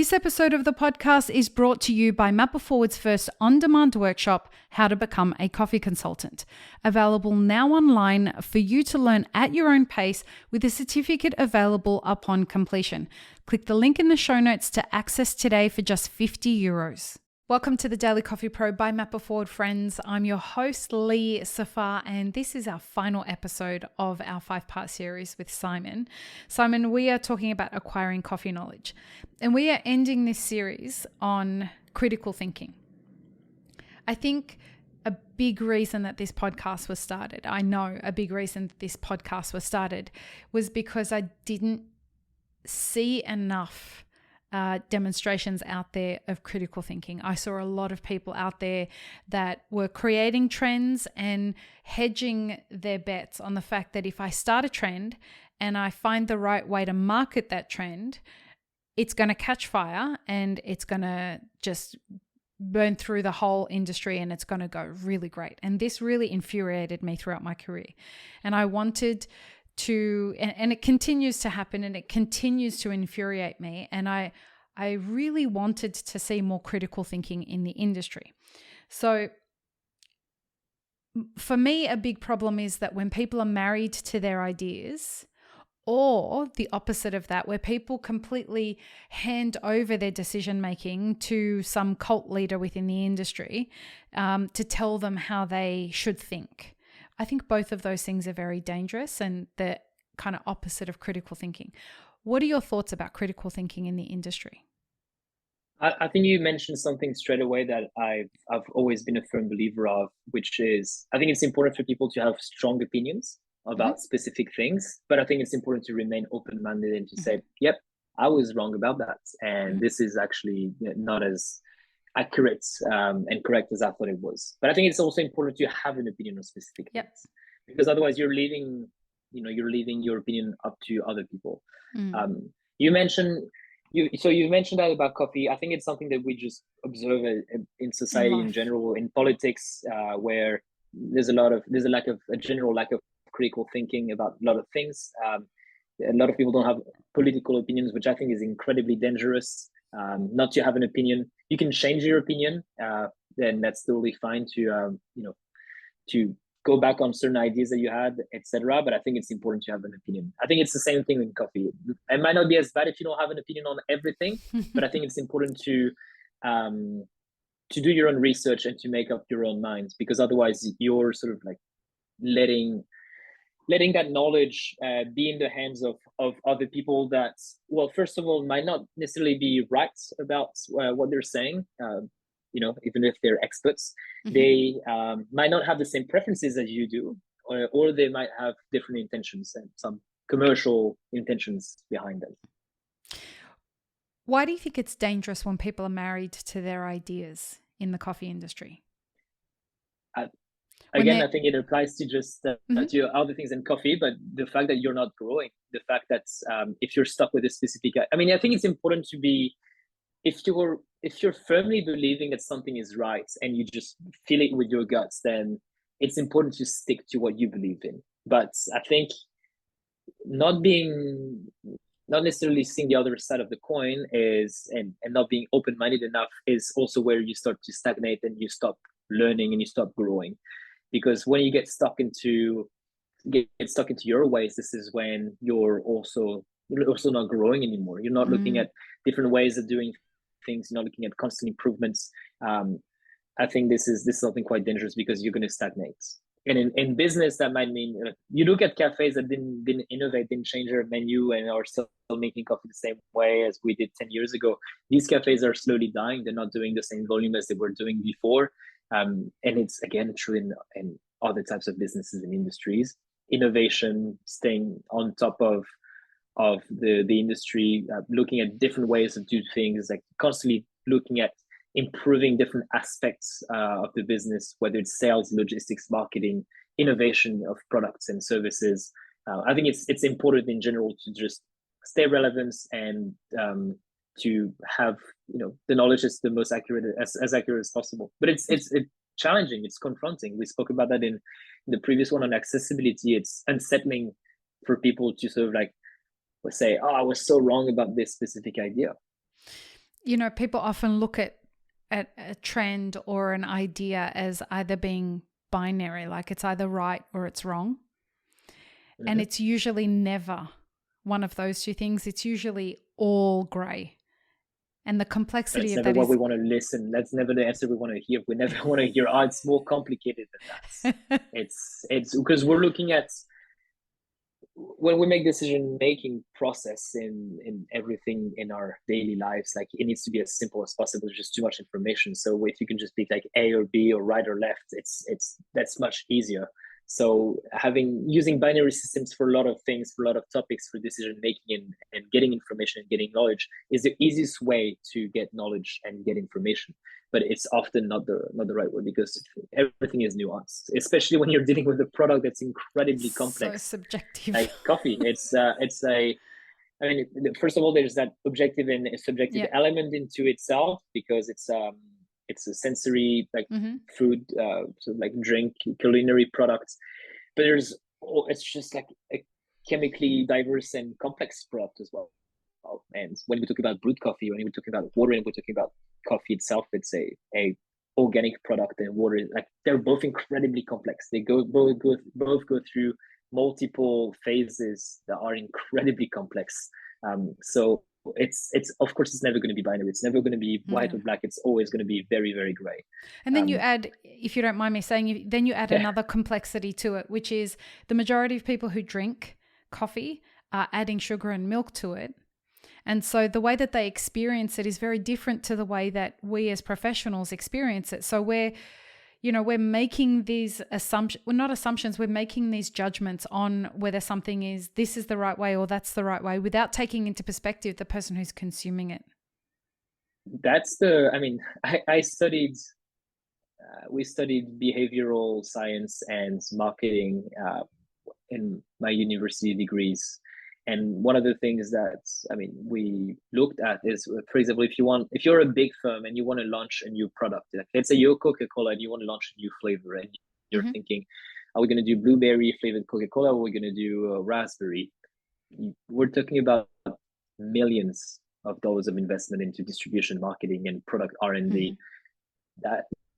This episode of the podcast is brought to you by Mapper Forward's first on-demand workshop, How to Become a Coffee Consultant. Available now online for you to learn at your own pace with a certificate available upon completion. Click the link in the show notes to access today for just €50. Welcome to the Daily Coffee Pro by Mapper Forward, friends. I'm your host, Lee Safar, and this is our final episode of our 5-part series with Simon. Simon, we are talking about acquiring coffee knowledge, and we are ending this series on critical thinking. I think a big reason that this podcast was started, was because I didn't see enough demonstrations out there of critical thinking. I saw a lot of people out there that were creating trends and hedging their bets on the fact that if I start a trend and I find the right way to market that trend, it's going to catch fire and it's going to just burn through the whole industry and it's going to go really great. And this really infuriated me throughout my career. And I wanted to, and it continues to happen and it continues to infuriate me. And I really wanted to see more critical thinking in the industry. So for me, a big problem is that when people are married to their ideas, or the opposite of that, where people completely hand over their decision-making to some cult leader within the industry to tell them how they should think. I think both of those things are very dangerous and the kind of opposite of critical thinking. What are your thoughts about critical thinking in the industry? I think you mentioned something straight away that I've always been a firm believer of, which is I think it's important for people to have strong opinions about specific things, but I think it's important to remain open-minded and to say, yep, I was wrong about that. And this is actually not as accurate and correct as I thought it was. But I think it's also important to have an opinion on specific things, because otherwise you're leaving your opinion up to other people. You mentioned that about coffee. I think it's something that we just observe in society in general, in politics, where there's a general lack of critical thinking about a lot of things. A lot of people don't have political opinions, which I think is incredibly dangerous. Not to have an opinion. You can change your opinion, then that's totally fine to go back on certain ideas that you had, etc. But I think it's important to have an opinion. I think it's the same thing in coffee. It might not be as bad if you don't have an opinion on everything, but I think it's important to do your own research and to make up your own minds, because otherwise you're sort of like letting that knowledge be in the hands of other people that, well, first of all, might not necessarily be right about what they're saying. Even if they're experts, they might not have the same preferences as you do, or they might have different intentions and some commercial intentions behind them. Why do you think it's dangerous when people are married to their ideas in the coffee industry? I think it applies to just to other things in coffee, but the fact that you're not growing, the fact that if you're stuck with a specific, I think it's important to be, if you're firmly believing that something is right and you just feel it with your guts, then it's important to stick to what you believe in. But I think not necessarily seeing the other side of the coin and not being open-minded enough is also where you start to stagnate and you stop learning and you stop growing. Because when you get stuck into your ways, this is when you're also not growing anymore. You're not looking at different ways of doing things. You're not looking at constant improvements. I think this is something quite dangerous, because you're going to stagnate. And in business, that might mean you look at cafes that didn't innovate, didn't change their menu, and are still making coffee the same way as we did 10 years ago. These cafes are slowly dying. They're not doing the same volume as they were doing before. And it's, again, true in other types of businesses and industries. Innovation, staying on top of the industry, looking at different ways of doing things, like constantly looking at improving different aspects of the business, whether it's sales, logistics, marketing, innovation of products and services. I think it's important in general to just stay relevant and to have the knowledge is the most accurate, as accurate as possible. But it's challenging, it's confronting. We spoke about that in the previous one on accessibility. It's unsettling for people to sort of like say, oh, I was so wrong about this specific idea. people often look at a trend or an idea as either being binary, like it's either right or it's wrong. Mm-hmm. And it's usually never one of those two things. It's usually all grey. And the complexity of that is never what we want to listen. That's never the answer we want to hear. We never want to hear, it's more complicated than that. It's because we're looking at, when we make decision making process in everything in our daily lives, like it needs to be as simple as possible. There's just too much information. So if you can just pick like A or B or right or left, that's much easier. So using binary systems for a lot of things, for a lot of topics, for decision making and getting information and getting knowledge is the easiest way to get knowledge and get information. But it's often not the right way, because everything is nuanced, especially when you're dealing with a product that's incredibly complex. So subjective. Like coffee, I mean, first of all, there's that objective and subjective element into itself, because it's a sensory, like food, so like drink, culinary products. But it's just like a chemically diverse and complex product as well. And when we talk about brewed coffee, when we talk about water, and we're talking about coffee itself, it's a organic product, and water, like they're both incredibly complex. They both go through multiple phases that are incredibly complex. So it's of course it's never going to be binary. It's never going to be white or black. It's always going to be very, very gray. And then you add, if you don't mind me saying, then you add another complexity to it, which is the majority of people who drink coffee are adding sugar and milk to it. And so the way that they experience it is very different to the way that we as professionals experience it. So we're making these assumptions, well, not assumptions, we're making these judgments on whether something this is the right way or that's the right way, without taking into perspective the person who's consuming it. We studied behavioral science and marketing in my university degrees. And one of the things that we looked at is, for example, if you're a big firm and you want to launch a new product, like let's say you're Coca-Cola and you want to launch a new flavor, and you're thinking, are we going to do blueberry flavored Coca-Cola, or are we going to do raspberry? We're talking about millions of dollars of investment into distribution, marketing, and product R&D.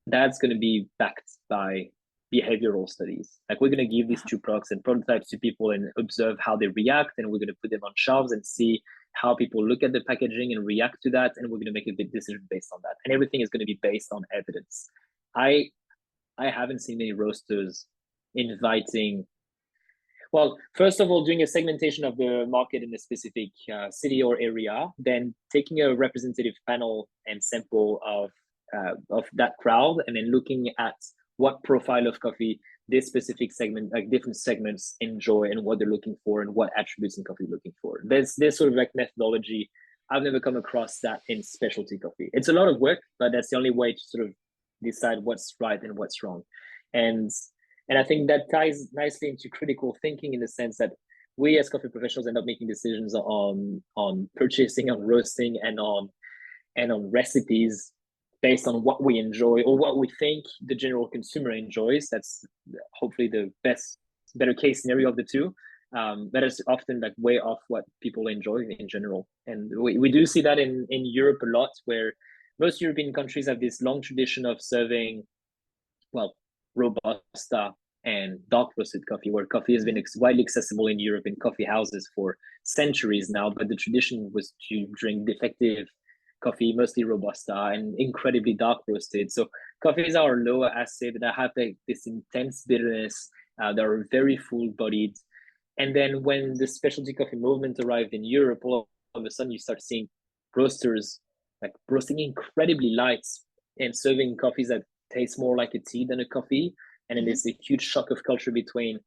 That's going to be backed by behavioral studies. Like we're going to give these two products and prototypes to people and observe how they react, and we're going to put them on shelves and see how people look at the packaging and react to that, and we're going to make a big decision based on that. And everything is going to be based on evidence. I haven't seen many roasters inviting, well, first of all, doing a segmentation of the market in a specific city or area, then taking a representative panel and sample of that crowd, and then looking at what profile of coffee this specific segment, like different segments, enjoy, and what they're looking for, and what attributes in coffee they're looking for. There's sort of like methodology. I've never come across that in specialty coffee. It's a lot of work, but that's the only way to sort of decide what's right and what's wrong. And I think that ties nicely into critical thinking, in the sense that we as coffee professionals end up making decisions on purchasing, on roasting, and on recipes based on what we enjoy or what we think the general consumer enjoys. That's hopefully the better case scenario of the two. That is often like way off what people enjoy in general. And we do see that in Europe a lot, where most European countries have this long tradition of serving, well, Robusta and dark roasted coffee, where coffee has been widely accessible in Europe in coffee houses for centuries now. But the tradition was to drink defective coffee, mostly Robusta, and incredibly dark roasted. So coffees are lower acid, that have this intense bitterness. They are very full bodied. And then when the specialty coffee movement arrived in Europe, all of a sudden you start seeing roasters like roasting incredibly light and serving coffees that taste more like a tea than a coffee. And then there's a huge shock of culture between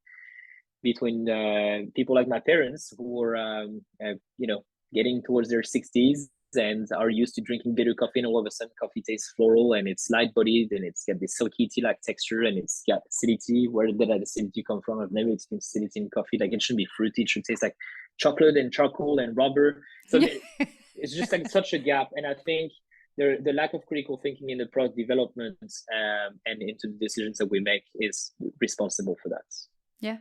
people like my parents, who are getting towards their 60s and are used to drinking bitter coffee, and all of a sudden coffee tastes floral, and it's light bodied, and it's got this silky tea like texture, and it's got acidity. Where did that acidity come from? I've never experienced acidity in coffee. Like, it shouldn't be fruity, it should taste like chocolate and charcoal and rubber. So it's just like such a gap. And I think the lack of critical thinking in the product development and into the decisions that we make is responsible for that. Yeah.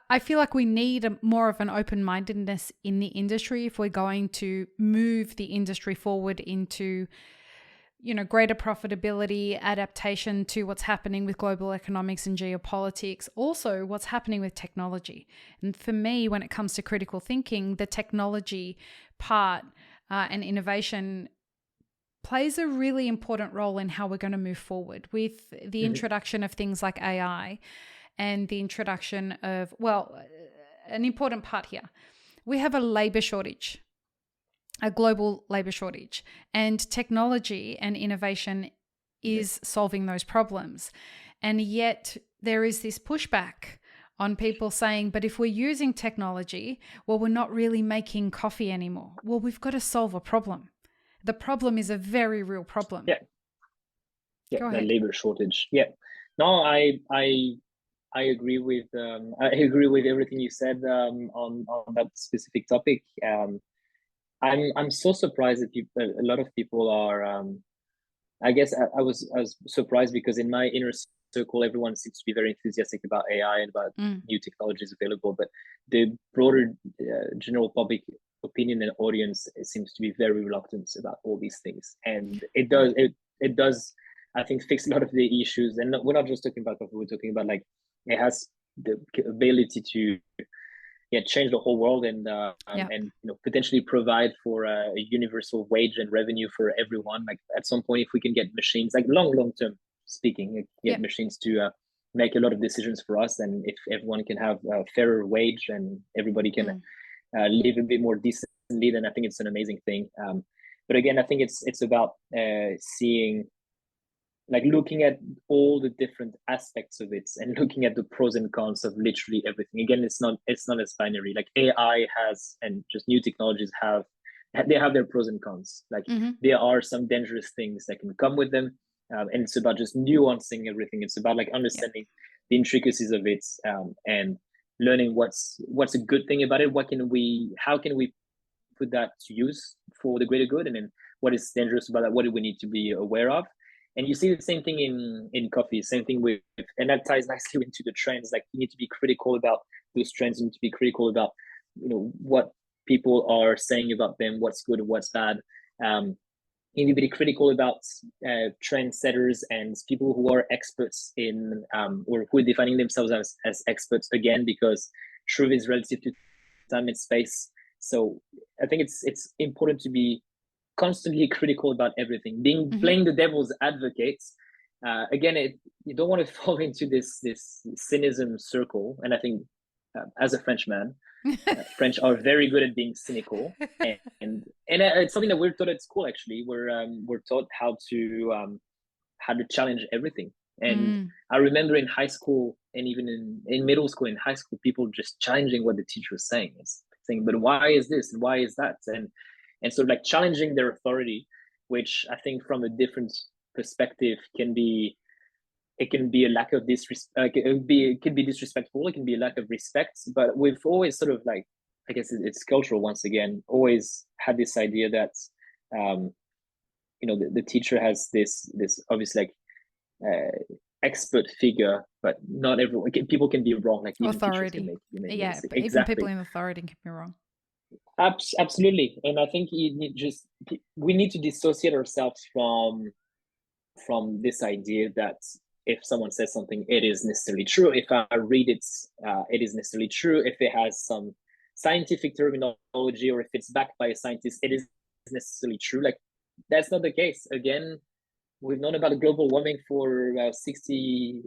I feel like we need more of an open-mindedness in the industry if we're going to move the industry forward into, greater profitability, adaptation to what's happening with global economics and geopolitics, also what's happening with technology. And for me, when it comes to critical thinking, the technology part and innovation plays a really important role in how we're going to move forward with the introduction of things like AI and the introduction of, an important part here. We have a labor shortage, a global labor shortage, and technology and innovation is solving those problems. And yet there is this pushback on people saying, but if we're using technology, well, we're not really making coffee anymore. Well, we've got to solve a problem. The problem is a very real problem. Yeah, Go the ahead. labor shortage. Yeah, no, I agree with everything you said on that specific topic. I'm so surprised that a lot of people are. I guess I was surprised because in my inner circle, everyone seems to be very enthusiastic about AI and about new technologies available, but the broader general public opinion and audience seems to be very reluctant about all these things, and it does I think fix a lot of the issues. And we're not just talking about coffee; we're talking about like it has the ability to change the whole world and potentially provide for a universal wage and revenue for everyone. Like at some point, if we can get machines, like long term speaking, get machines to make a lot of decisions for us, and if everyone can have a fairer wage and everybody can live a bit more decently, then I think it's an amazing thing. But again, I think it's about seeing, like looking at all the different aspects of it and looking at the pros and cons of literally everything. Again, it's not as binary. Like AI has, and just new technologies have their pros and cons. Like there are some dangerous things that can come with them, and it's about just nuancing everything. It's about like understanding the intricacies of it, and learning what's a good thing about it. How can we put that to use for the greater good, and then what is dangerous about that? What do we need to be aware of? And you see the same thing in coffee, same thing with, and that ties nicely into the trends. Like you need to be critical about those trends. You need to be critical about, what people are saying about them, what's good and what's bad. You need to be critical about trendsetters and people who are experts in, or who are defining themselves as experts, again, because truth is relative to time and space. So I think it's important to be constantly critical about everything, playing the devil's advocate. Again, you don't want to fall into this cynicism circle. And I think as a Frenchman, French are very good at being cynical, and it's something that we're taught at school. Actually, we're taught how to challenge everything. And I remember in high school and even in middle school, in high school, people just challenging what the teacher was saying, but why is this and why is that, and sort of like challenging their authority, which I think from a different perspective can be a lack of disrespect. It can be disrespectful. It can be a lack of respect. But we've always sort of like, I guess it's cultural once again, always had this idea that, the teacher has this obviously like expert figure, but not everyone. People can be wrong. Like even authority. teachers can make but even people in authority can be wrong. Absolutely. And I think we need to dissociate ourselves from this idea that if someone says something, it is necessarily true. If I read it, it is necessarily true. If it has some scientific terminology, or if it's backed by a scientist, it is necessarily true. Like that's not the case. Again, we've known about global warming for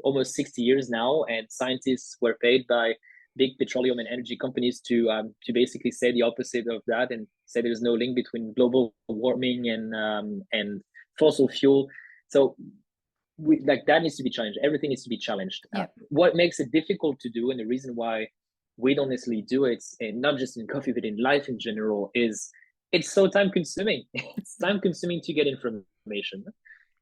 almost 60 years now, and scientists were paid by big petroleum and energy companies to basically say the opposite of that and say there's no link between global warming and fossil fuel. So that needs to be challenged. Everything needs to be challenged. What makes it difficult to do, and the reason why we don't necessarily do it, and not just in coffee but in life in general, is it's so time consuming. It's time consuming to get information.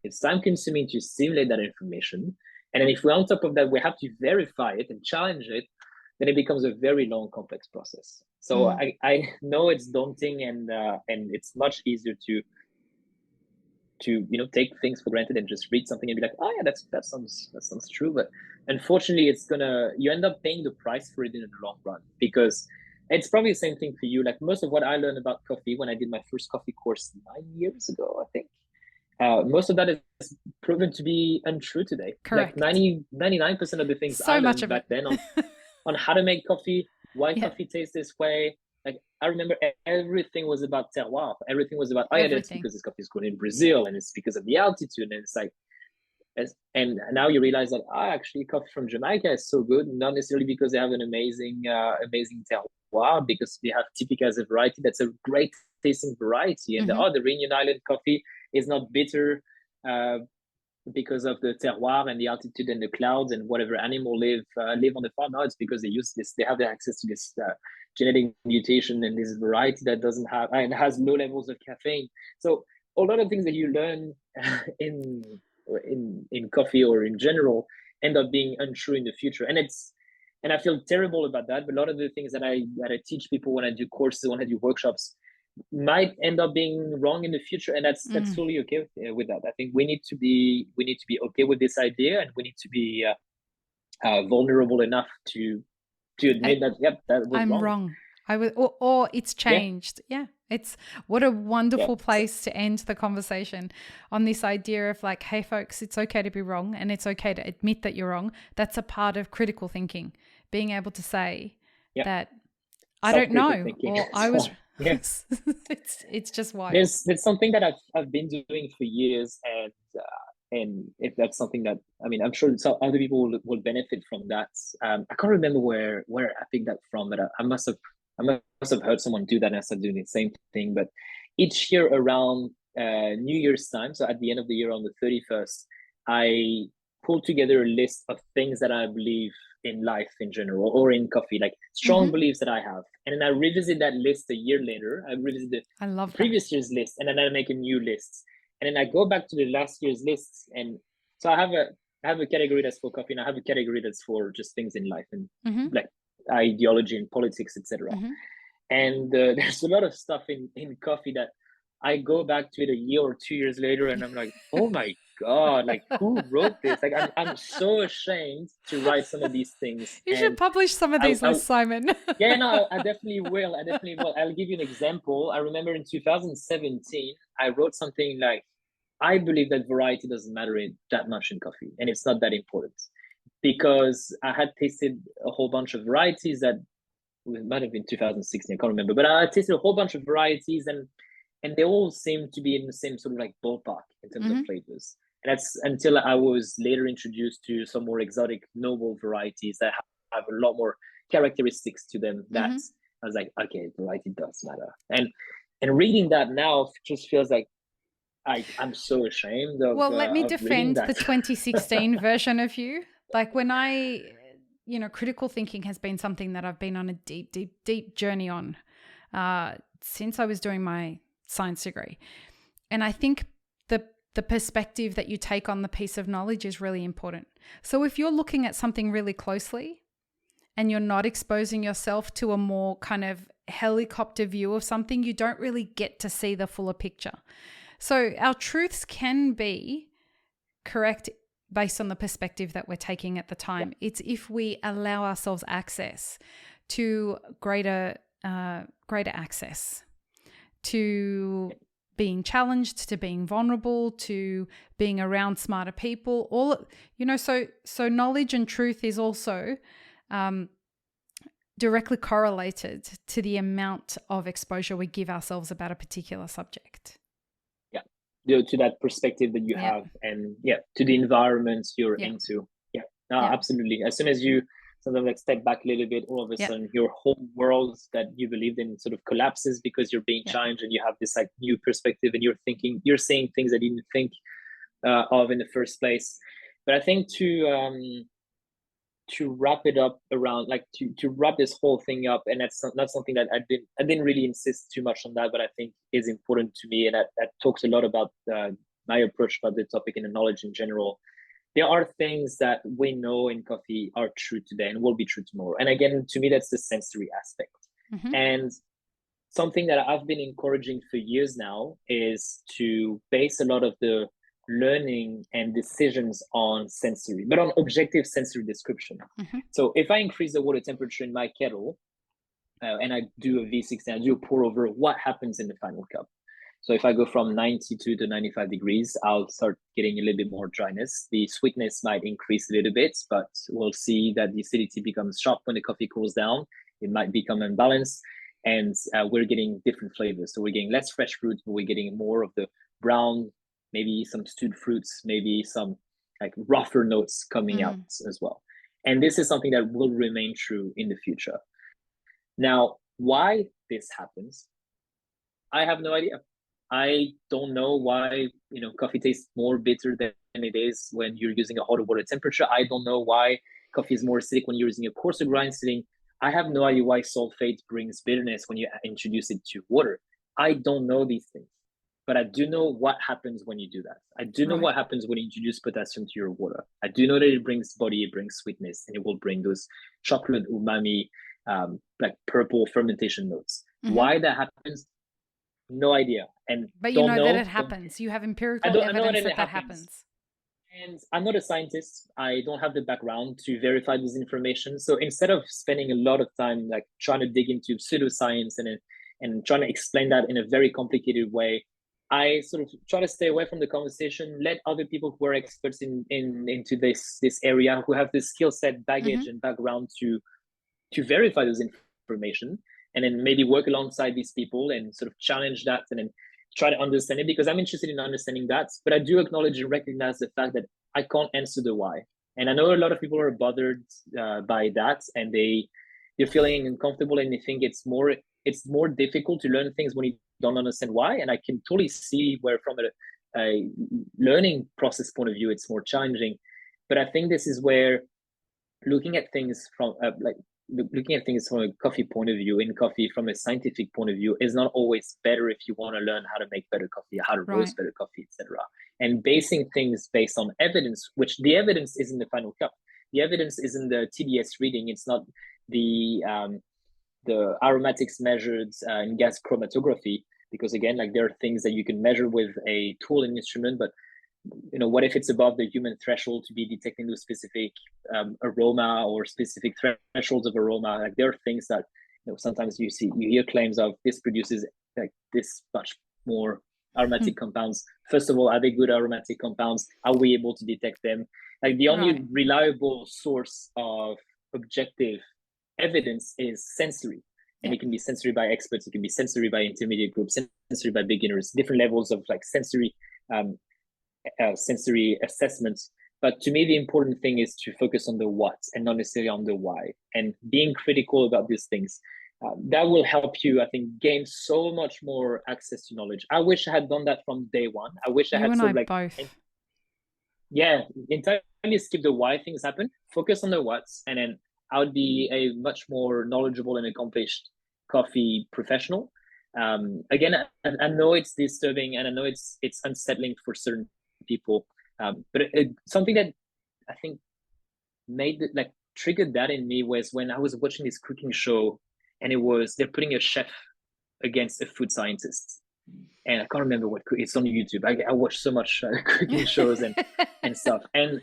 It's time consuming to simulate that information. And then if we're on top of that, we have to verify it and challenge it, then it becomes a very long, complex process. So I know it's daunting, and it's much easier to to take things for granted and just read something and be like, oh yeah, that sounds true. But unfortunately, you end up paying the price for it in the long run, because it's probably the same thing for you. Like most of what I learned about coffee when I did my first coffee course 9 years ago, I think, most of that is proven to be untrue today. Like Correct. 99% of the things So I much learned of back it. then on how to make coffee, why Yeah. coffee tastes this way. Like I remember everything was about terroir. Everything was about, oh yeah, that's Everything. because this coffee is grown in Brazil and it's because of the altitude. And it's like, and now you realize that actually coffee from Jamaica is so good, not necessarily because they have an amazing terroir, because they have Typica as a variety that's a great tasting variety, and the Reunion Island coffee is not bitter because of the terroir and the altitude and the clouds and whatever animal live on the farm. Now it's because they have the access to this genetic mutation and this variety that doesn't have and has low levels of caffeine. So a lot of things that you learn in coffee or in general end up being untrue in the future, and I feel terrible about that. But a lot of the things that I teach people when I do courses, when I do workshops, might end up being wrong in the future, and that's totally okay with that. I think we need to be okay with this idea, and we need to be vulnerable enough to admit that was I'm wrong. wrong. I was, or it's changed. Yeah. It's what a wonderful place to end the conversation on this idea of like, hey folks, it's okay to be wrong, and it's okay to admit that you're wrong. That's a part of critical thinking, being able to say that I don't know, or I was. Yes, it's just wild. There's something that I've been doing for years, and if that's something that, I mean, I'm sure some other people will benefit from that. I can't remember where I picked that from, but I must have heard someone do that, and I started doing the same thing. But each year around New Year's time, so at the end of the year on the 31st, I pull together a list of things that I believe in life in general, or in coffee, like strong beliefs that I have. And then I revisit that list a year later. I revisit the previous year's list, and then I make a new list. And then I go back to the last year's lists. And so I have a category that's for coffee, and I have a category that's for just things in life, and like ideology and politics, etc. And there's a lot of stuff in coffee that I go back to it a year or 2 years later, and I'm like, oh my God, like who wrote this? Like I'm so ashamed to write some of these things. You should publish some of these lists, Simon. Yeah, no, I definitely will. I'll give you an example. I remember in 2017, I wrote something like, I believe that variety doesn't matter that much in coffee, and it's not that important, because I had tasted a whole bunch of varieties that, it might have been 2016, I can't remember, but I tasted a whole bunch of varieties, and they all seem to be in the same sort of like ballpark in terms of flavors. And that's until I was later introduced to some more exotic, noble varieties that have a lot more characteristics to them, that I was like, okay, variety does matter. And reading that now just feels like I'm so ashamed of. Well, let me defend the 2016 version of you. Like when critical thinking has been something that I've been on a deep, deep, deep journey on since I was doing my science degree. And I think the perspective that you take on the piece of knowledge is really important. So if you're looking at something really closely and you're not exposing yourself to a more kind of helicopter view of something, you don't really get to see the fuller picture. So our truths can be correct based on the perspective that we're taking at the time. It's if we allow ourselves access to greater access to being challenged, to being vulnerable, to being around smarter people. So knowledge and truth is also directly correlated to the amount of exposure we give ourselves about a particular subject. To that perspective that you have, and to the environment you're into. Absolutely. As soon as you sometimes like step back a little bit, all of a sudden your whole world that you believed in sort of collapses, because you're being challenged and you have this like new perspective, and you're saying things that you didn't think of in the first place. But I think to wrap it up around, like to wrap this whole thing up, and that's not something that I didn't really insist too much on that, but I think is important to me, and that talks a lot about my approach about the topic and the knowledge in general. There are things that we know in coffee are true today and will be true tomorrow. And again, to me, that's the sensory aspect. And something that I've been encouraging for years now is to base a lot of the learning and decisions on sensory, but on objective sensory description. So if I increase the water temperature in my kettle, and I do a V60 and I do a pour over, what happens in the final cup? So if I go from 92 to 95 degrees, I'll start getting a little bit more dryness. The sweetness might increase a little bit, but we'll see that the acidity becomes sharp when the coffee cools down. It might become unbalanced, and we're getting different flavors. So we're getting less fresh fruit, but we're getting more of the brown, maybe some stewed fruits, maybe some like rougher notes coming out as well. And this is something that will remain true in the future. Now, why this happens, I have no idea. I don't know why, coffee tastes more bitter than it is when you're using a hotter water temperature. I don't know why coffee is more acidic when you're using a coarser grind setting. I have no idea why sulfate brings bitterness when you introduce it to water. I don't know these things, but I do know what happens when you do that. I do know what happens when you introduce potassium to your water. I do know that it brings body, it brings sweetness, and it will bring those chocolate umami, like purple fermentation notes. Why that happens, no idea. But you know that it happens. You have empirical evidence that happens. And I'm not a scientist. I don't have the background to verify this information. So instead of spending a lot of time like trying to dig into pseudoscience and trying to explain that in a very complicated way, I sort of try to stay away from the conversation, let other people who are experts into this area, who have the skill set, baggage, and background to verify those information, and then maybe work alongside these people and sort of challenge that and then try to understand it, because I'm interested in understanding that. But I do acknowledge and recognize the fact that I can't answer the why. And I know a lot of people are bothered by that, and they're feeling uncomfortable, and they think it's more difficult to learn things when you don't understand why. And I can totally see where from a learning process point of view, it's more challenging. But I think this is where looking at things from looking at things from a coffee point of view, in coffee from a scientific point of view, is not always better if you want to learn how to make better coffee, how to roast better coffee, etc. And basing things based on evidence, which the evidence is in the final cup. The evidence is in the TDS reading. It's not the aromatics measured in gas chromatography, because again, like there are things that you can measure with a tool and instrument, but what if it's above the human threshold to be detecting those specific aroma or specific thresholds of aroma? Like there are things that sometimes you hear claims of this produces like this much more aromatic compounds. First of all, are they good aromatic compounds? Are we able to detect them? Like the only reliable source of objective evidence is sensory. And it can be sensory by experts, it can be sensory by intermediate groups, sensory by beginners, different levels of like sensory assessments. But to me, the important thing is to focus on the what and not necessarily on the why, and being critical about these things. That will help you, I think, gain so much more access to knowledge. I wish I had done that from day one. I wish I had sort of like both. Entirely skip the why things happen, focus on the what's, and then I would be a much more knowledgeable and accomplished coffee professional. Again, I know it's disturbing, and I know it's unsettling for certain people, but something that I think triggered that in me was when I was watching this cooking show, and they're putting a chef against a food scientist, and I can't remember what it's on YouTube. I watch so much cooking shows and stuff, and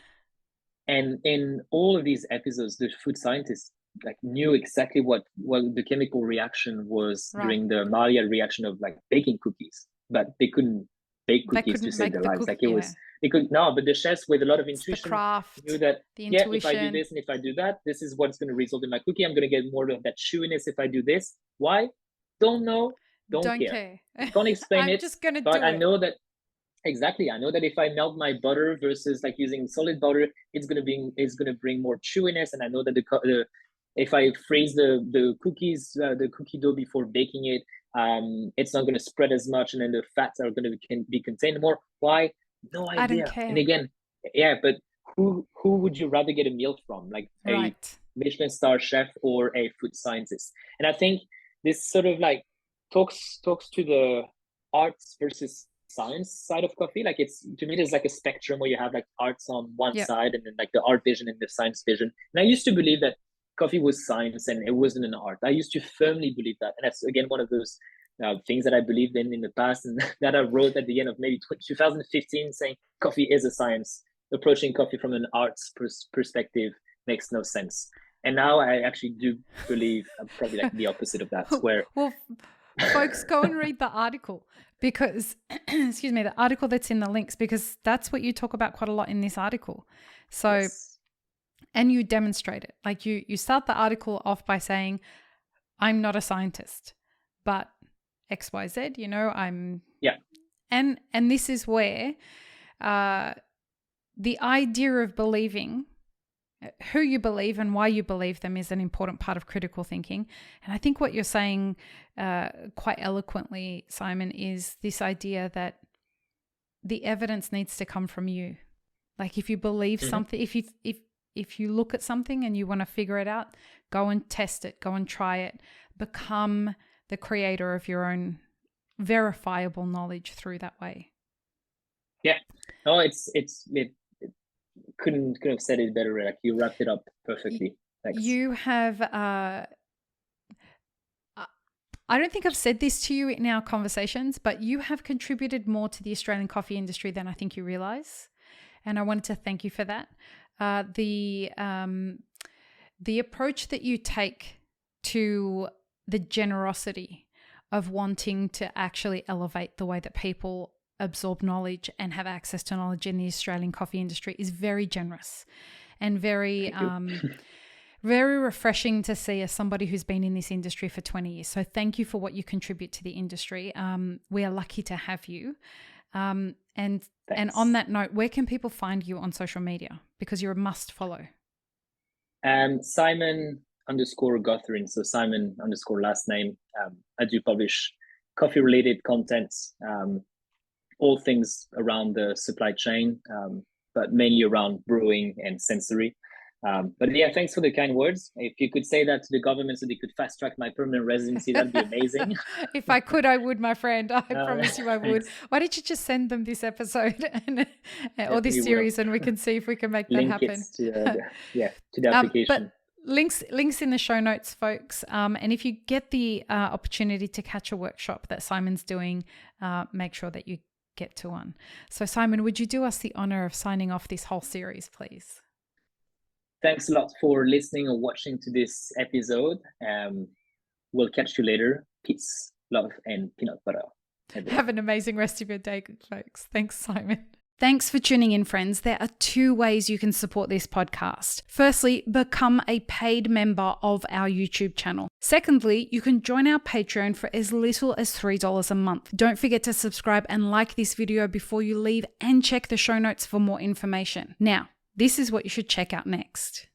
in all of these episodes, the food scientists like knew exactly what the chemical reaction was during the Maillard reaction of like baking cookies, but they couldn't bake cookies to save their lives. Like it was, they could but the chefs with a lot of intuition knew that if I do this and if I do that, this is what's going to result in my cookie. I'm going to get more of that chewiness if I do this. Why? Don't know. Don't care. I can't explain I'm it. Just gonna but do I it. know that. Exactly. I know that if I melt my butter versus like using solid butter, it's gonna bring more chewiness. And I know that if I freeze the cookies, the cookie dough before baking it, it's not gonna spread as much, and then the fats are gonna be contained more. Why? No idea. I don't care. And again, but who would you rather get a meal from? Like a Michelin star chef or a food scientist? And I think this sort of like talks to the arts versus science side of coffee. Like to me, there's like a spectrum where you have like arts on one side, and then like the art vision and the science vision. And I used to believe that coffee was science and it wasn't an art. I used to firmly believe that. And that's again one of those things that I believed in the past and that I wrote at the end of maybe 2015 saying coffee is a science. Approaching coffee from an arts perspective makes no sense. And now I actually do believe I'm probably like the opposite of that, where... Well, folks, go and read the article because, excuse me, the article that's in the links, because that's what you talk about quite a lot in this article. So, yes. And you demonstrate it. Like you start the article off by saying, I'm not a scientist, but XYZ, you know, I'm... Yeah. And this is where the idea of believing who you believe and why you believe them is an important part of critical thinking. And I think what you're saying quite eloquently, Simon, is this idea that the evidence needs to come from you. Like if you believe something, if you look at something and you want to figure it out, go and test it, go and try it, become the creator of your own verifiable knowledge through that way. Yeah. No, it couldn't have said it better. Like you wrapped it up perfectly. Thanks. You have I don't think I've said this to you in our conversations, but you have contributed more to the Australian coffee industry than I think you realize. And I wanted to thank you for that. The approach that you take to the generosity of wanting to actually elevate the way that people absorb knowledge and have access to knowledge in the Australian coffee industry is very generous and very very refreshing to see as somebody who's been in this industry for 20 years. So thank you for what you contribute to the industry. We are lucky to have you. And on that note, where can people find you on social media? Because you're a must follow. Simon _Gautherin. So Simon _ last name. I do publish coffee related content, all things around the supply chain, but mainly around brewing and sensory. But yeah, thanks for the kind words. If you could say that to the government so they could fast track my permanent residency, that'd be amazing. If I could, I would, my friend. I promise you I would. Thanks. Why don't you just send them this episode or this series and we can see if we can make that happen. To the application. But links in the show notes, folks. And if you get the opportunity to catch a workshop that Simon's doing, make sure that you get to one. So Simon, would you do us the honor of signing off this whole series, please? Thanks a lot for listening or watching to this episode. We'll catch you later. Peace, love, and peanut butter. Have an amazing rest of your day, folks. Thanks, Simon. Thanks for tuning in, friends. There are 2 ways you can support this podcast. Firstly, become a paid member of our YouTube channel. Secondly, you can join our Patreon for as little as $3 a month. Don't forget to subscribe and like this video before you leave and check the show notes for more information. Now, this is what you should check out next.